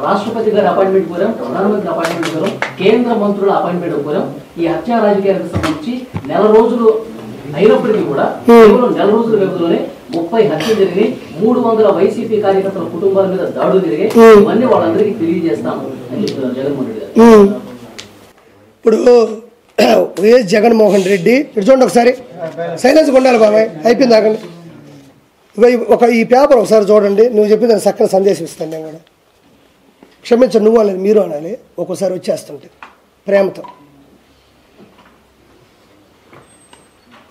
రాష్ట్రపతి గారి అపాయింట్మెంట్ కోరాం, ప్రధానమంత్రి అపాయింట్మెంట్ కోరాం, కేంద్ర మంత్రుల అపాయింట్మెంట్ కోరాం. ఈ హత్యా రాజకీయాలకు సంబంధించి నెల రోజులు అయినప్పటికీ కూడా కేవలం నెల రోజుల వ్యవధిలోనే 30 హత్యలు జరిగినాయి, 300 వైసీపీ కార్యకర్తల కుటుంబాల మీద దాడులు జరిగాయి. ఇవన్నీ వాళ్ళందరికీ తెలియజేస్తాము అని చెప్తున్నారు జగన్మోహన్ రెడ్డి గారు. ఇప్పుడు వైఎస్ జగన్మోహన్ రెడ్డి ఇటు చూడండి ఒకసారి, సైలెన్స్ ఉండాలి బాబాయ్, అయిపోయింది ఆగండి. ఈ పేపర్ ఒకసారి చూడండి, నువ్వు చెప్పిన దాన్ని చక్కని సందేశం ఇస్తాను నేను కూడా. క్షమించండి, నువ్వు అనేది మీరు అనాలి, ఒక్కోసారి వచ్చేస్తుంటే ప్రేమతో.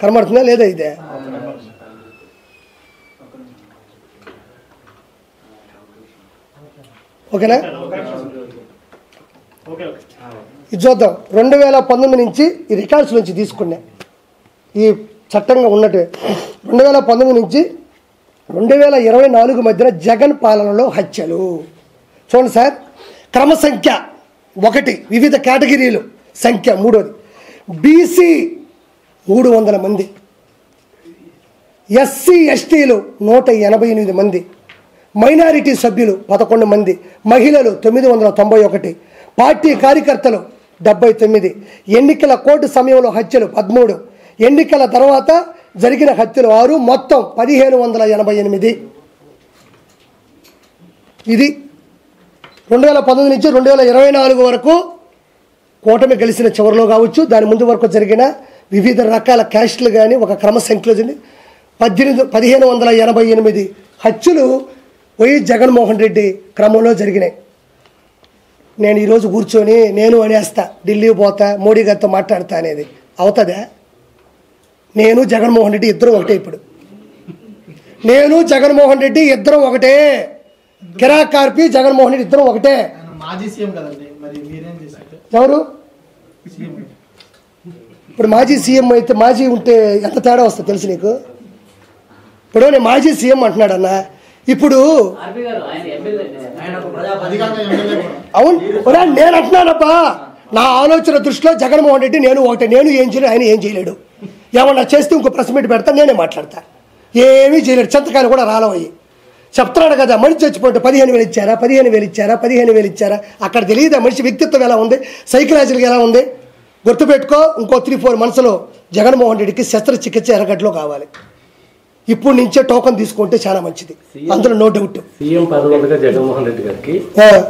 కనబడుతుందా లేదా ఇదే? ఓకేనా? ఇది చూద్దాం. 2019 నుంచి ఈ రికార్డ్స్ నుంచి తీసుకున్నా, ఈ చట్టంగా ఉన్నట్టు 2019 నుంచి 2024 మధ్యన జగన్ పాలనలో హత్యలు చూడండి సార్. క్రమ సంఖ్య 1, వివిధ కేటగిరీలు సంఖ్య 3, బీసీ 300 మంది, ఎస్సీ ఎస్టీలు 188 మంది, మైనారిటీ సభ్యులు 11 మంది, మహిళలు 991, పార్టీ కార్యకర్తలు 79, ఎన్నికల కోడ్ సమయంలో హత్యలు 13, ఎన్నికల తర్వాత జరిగిన హత్యలు 6, మొత్తం 1588. ఇది 2019 నుంచి 2024 వరకు కూటమి గెలిచిన చివరిలో కావచ్చు, దాని ముందు వరకు జరిగిన వివిధ రకాల క్యాస్టులు కానీ ఒక క్రమ సంఖ్యలో 1588 హత్యలు వైఎస్ జగన్మోహన్ రెడ్డి క్రమంలో జరిగినాయి. నేను ఈరోజు కూర్చొని నేను అనేస్తా, ఢిల్లీ పోతా, మోడీ గారితో మాట్లాడతా అనేది అవుతుందా? నేను జగన్మోహన్ రెడ్డి ఇద్దరం ఒకటే. ఇప్పుడు నేను జగన్మోహన్ రెడ్డి ఇద్దరం ఒకటే, కిరాక్ కార్పి జగన్మోహన్ రెడ్డి ఇద్దరం ఒకటే. ఎవరు ఇప్పుడు మాజీ సీఎం అయితే, మాజీ ఉంటే ఎంత తేడా వస్తుంది తెలుసు నీకు? ఇప్పుడు నేను మాజీ సీఎం అంటున్నాడు అన్న, ఇప్పుడు అవును నేను అంటున్నానబ్బా, నా ఆలోచన దృష్టిలో జగన్మోహన్ రెడ్డి నేను ఒకటే. నేను ఏం చేయలేడు, ఆయన ఏం చేయలేడు. ఏమన్నా చేస్తే ఇంకో ప్రెస్ మీట్ పెడతా, నేనే మాట్లాడతా. ఏమీ చేయలేడు, చెంతకాయలు కూడా రాలవయ్యి. చెప్తున్నాడు కదా, మనిషి చచ్చిపోతే 15,000 ఇచ్చారా, 15,000 ఇచ్చారా, 15,000 ఇచ్చారా? అక్కడ తెలియదా మనిషి వ్యక్తిత్వం ఎలా ఉంది, సైకలాజికల్ ఎలా ఉంది? గుర్తుపెట్టుకో, ఇంకో 3-4 మంత్స్లో జగన్మోహన్ రెడ్డికి శస్త్రచికిత్స ఎర్రగడ్డలో కావాలి. ఇప్పుడు నుంచే టోకన్ తీసుకుంటే చాలా మంచిది, అందులో నో డౌట్. సీఎం పదవులుగా జగన్మోహన్ రెడ్డి గారికి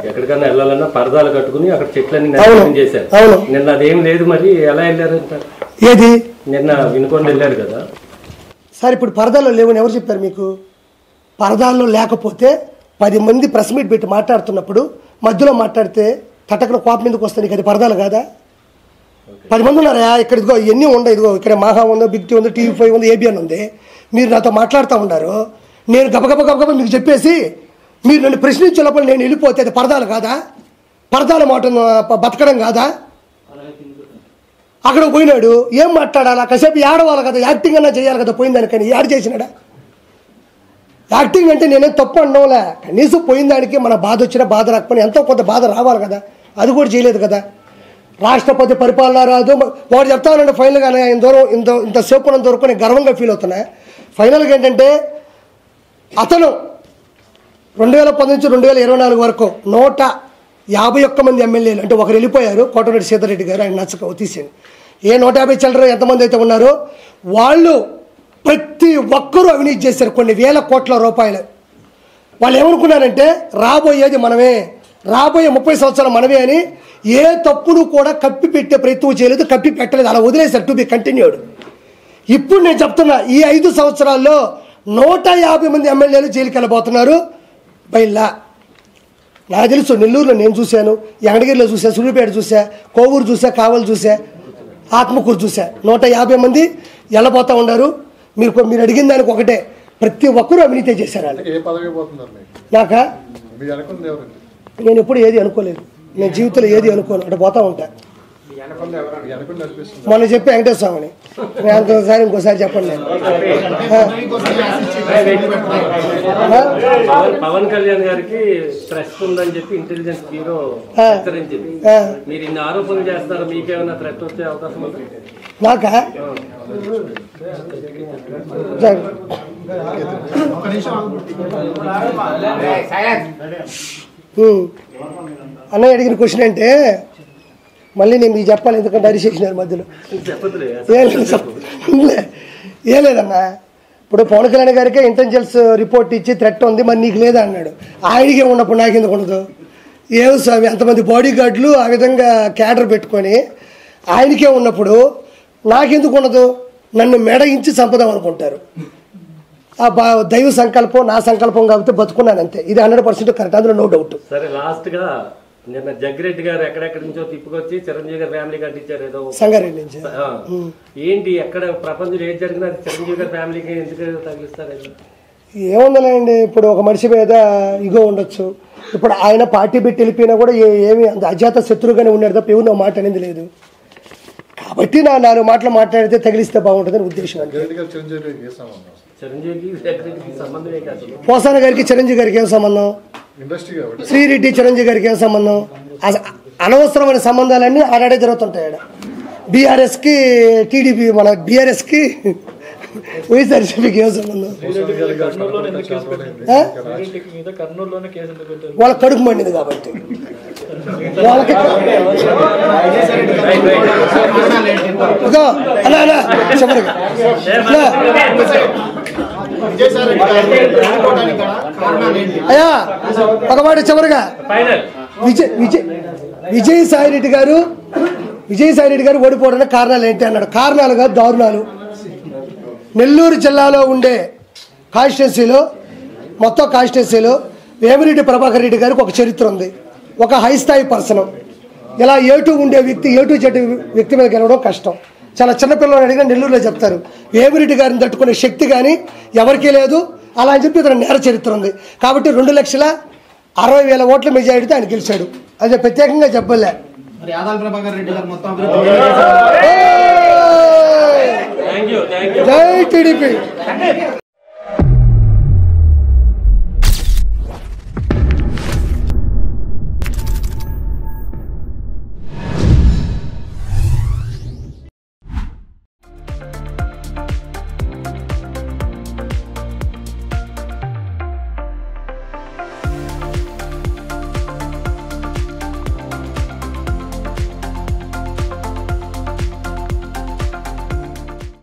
ఎక్కడికైనా వెళ్ళాలన్నా పరదాలు కట్టుకుని అక్కడ చెట్లన్నీ నిర్మాణం చేశారు. నిన్న అదేం లేదు, మరి ఎలా వెళ్ళారు? ఏది నిన్న వినుకొని వెళ్ళారు కదా సార్. ఇప్పుడు పరదాల్లో లేవని ఎవరు చెప్పారు మీకు? పరదాల్లో లేకపోతే 10 మంది ప్రెస్ మీట్ పెట్టి మాట్లాడుతున్నప్పుడు మధ్యలో మాట్లాడితే తటకన కోపం ఎందుకు వస్తుంది? నీకు అది పరదాలు కాదా? 10 మంది ఉన్నారా ఇక్కడ? ఇదిగో ఇవన్నీ ఉండవు, ఇదిగో ఇక్కడ మాహా ఉందో, బిగ్ టీ ఉంది, TV5 ఉంది, ABN ఉంది. మీరు నాతో మాట్లాడుతూ ఉన్నారు, నేను గబగబ మీకు చెప్పేసి మీరు నన్ను ప్రశ్నించినప్పుడు నేను వెళ్ళిపోతే అది పరదాలు కాదా? పరదాల మాట బతకడం కాదా? అక్కడ పోయినాడు, ఏం మాట్లాడాలా? కాసేపు ఏడవాలి కదా, యాక్టింగ్ అన్నా చేయాలి కదా. పోయిన దానికని యాడ్ చేసినాడా? యాక్టింగ్ అంటే నేనేం తప్పు అనడంలే, కనీసం పోయిన దానికి మన బాధ వచ్చినా బాధ రాకపోయినా ఎంతో కొంత బాధ రావాలి కదా, అది కూడా చేయలేదు కదా. రాష్ట్రపతి పరిపాలన రాదు వాడు చెప్తానంటే ఫైనల్గా ఆయన దూరం ఇంతసేపు ఉన్నంత వరకు నేను గర్వంగా ఫీల్ అవుతున్నా. ఫైనల్గా ఏంటంటే అతను 2010 నుంచి 2024 వరకు 151 మంది ఎమ్మెల్యేలు, అంటే ఒకరు వెళ్ళిపోయారు, కోటమిరెడ్డి సీతారెడ్డి గారు, ఆయన నచ్చక తీసేయండి. ఏ 150 చిల్లర ఎంతమంది అయితే ఉన్నారో వాళ్ళు ప్రతి ఒక్కరూ అవినీతి చేశారు, కొన్ని వేల కోట్ల రూపాయలు. వాళ్ళు ఏమనుకున్నారంటే రాబోయేది మనమే, రాబోయే 30 సంవత్సరాలు మనమే అని ఏ తప్పును కూడా కప్పి పెట్టే ప్రయత్నం చేయలేదు, కప్పి పెట్టలేదు, అలా వదిలేశారు. To be continued. ఇప్పుడు నేను చెప్తున్నా, ఈ 5 సంవత్సరాల్లో 150 మంది ఎమ్మెల్యేలు జైలుకి వెళ్ళబోతున్నారు బయల్లా. నాకు తెలుసు, నెల్లూరులో నేను చూశాను, యంగడగిరిలో చూసా, సూర్యాపేట చూసా, కోవూరు చూసా, కావలు చూసా, ఆత్మకూరు చూసా. 150 మంది వెళ్ళబోతూ ఉన్నారు. మీరు అడిగిన దానికి ఒకటే, ప్రతి ఒక్కరూ అవినీతి చేశారు. నాకా నేను ఎప్పుడు ఏది అనుకోలేదు, నేను జీవితంలో ఏది అనుకోను, అంటే పోతా ఉంటా. మొన్న చెప్పి వెంకటేశ్వర స్వామిని ఇంకోసారి చెప్పండి. నేను పవన్ కళ్యాణ్ గారికి థ్రెట్ ఉందని చెప్పి ఇంటెలిజెన్స్ బ్యూరో హెచ్చరించింది. మీరు ఇన్ని ఆరోపణలు చేస్తారు, మీకేమైనా థ్రెట్ వచ్చే అవకాశం ఉంది? నాకా అన్నయ్య అడిగిన క్వశ్చన్ అంటే మళ్ళీ నేను మీకు చెప్పాలి, ఎందుకంటే అరిచేసినారు మధ్యలో. ఏం లేదన్నా, ఇప్పుడు పవన్ కళ్యాణ్ గారికే ఇంటెలిజెన్స్ రిపోర్ట్ ఇచ్చి థ్రెట్ ఉంది, మరి నీకు లేదా అన్నాడు. ఆయనకే ఉన్నప్పుడు నాకు ఎందుకు ఉండదు? ఏం స్వామి, అంతమంది బాడీ గార్డులు ఆ విధంగా క్యాడర్ పెట్టుకొని ఆయనకే ఉన్నప్పుడు నాకెందుకు ఉండదు? నన్ను మెడయించి చంపదాం అనుకుంటారు. ఆ దైవ సంకల్పం నా సంకల్పం కాబట్టి బతుకున్నాను అంతే. ఇది 100% కరెక్ట్, అందులో నో డౌట్. సరే, లాస్ట్ గా నిన్న జగ్గిరెడ్డి గారు ఎక్కడెక్కడి నుంచో తిప్పుకొచ్చి చిరంజీవి గారి ఫ్యామిలీ కట్టించారు ఏదో సంగారెడ్డి నుంచి. ఏంటి ఎక్కడ ప్రపంచంలో ఏది జరిగినా అది చిరంజీవి గారి ఫ్యామిలీకి ఎందుకు తగిలిస్తారు? ఏముందలేండి, ఇప్పుడు ఒక మనిషి మీద ఇగో ఉండొచ్చు. ఇప్పుడు ఆయన పార్టీ పెట్టి వెళ్ళిపోయినా కూడా ఏమి అంత అజాత శత్రువుగానే ఉన్నాడు తప్ప ఎవరు మాట అనేది లేదు. కాబట్టి నా 4 మాటలు మాట్లాడితే తగిలిస్తే బాగుంటుందని ఉద్దేశం. పోసాన గారికి చిరంజీవి గారికి ఏం సంబంధం? శ్రీరెడ్డి చిరంజీవి గారికి ఏం సంబంధం? అనవసరమైన సంబంధాలన్నీ ఆడాడే జరుగుతుంటాయి. బీఆర్ఎస్కి టీడీపీ, మన బీఆర్ఎస్కి వైఎస్ఆర్సీపీకి ఏం సంబంధం? వాళ్ళ కడుపు మండింది కాబట్టి. వాళ్ళకి చివరిగా అయ్యా ఒక మాట చివరిగా విజయసాయి రెడ్డి గారు ఓడిపోవడానికి కారణాలు ఏంటి అన్నాడు. కారణాలు కాదు, దారుణాలు. నెల్లూరు జిల్లాలో ఉండే కాన్స్టిట్యున్సీలో, మొత్తం కాన్స్టిట్యున్సీలో వేమిరెడ్డి ప్రభాకర్ రెడ్డి గారికి ఒక చరిత్ర ఉంది. ఒక హై స్థాయి పర్సన్. ఇలా ఏటూ ఉండే వ్యక్తి, ఏటూ చెట్టు వ్యక్తి మీద గెలవడం కష్టం. చాలా చిన్నపిల్లలు అడిగినా నెల్లూరులో చెప్తారు, వేమిరెడ్డి గారిని తట్టుకునే శక్తి కానీ ఎవరికీ లేదు. అలా అని చెప్పి ఇతను నేర చరిత్ర ఉంది. కాబట్టి 2,60,000 ఓట్ల మెజారిటీతో ఆయన గెలిచాడు. అది ప్రత్యేకంగా చెప్పలే. జై టీడీపీ.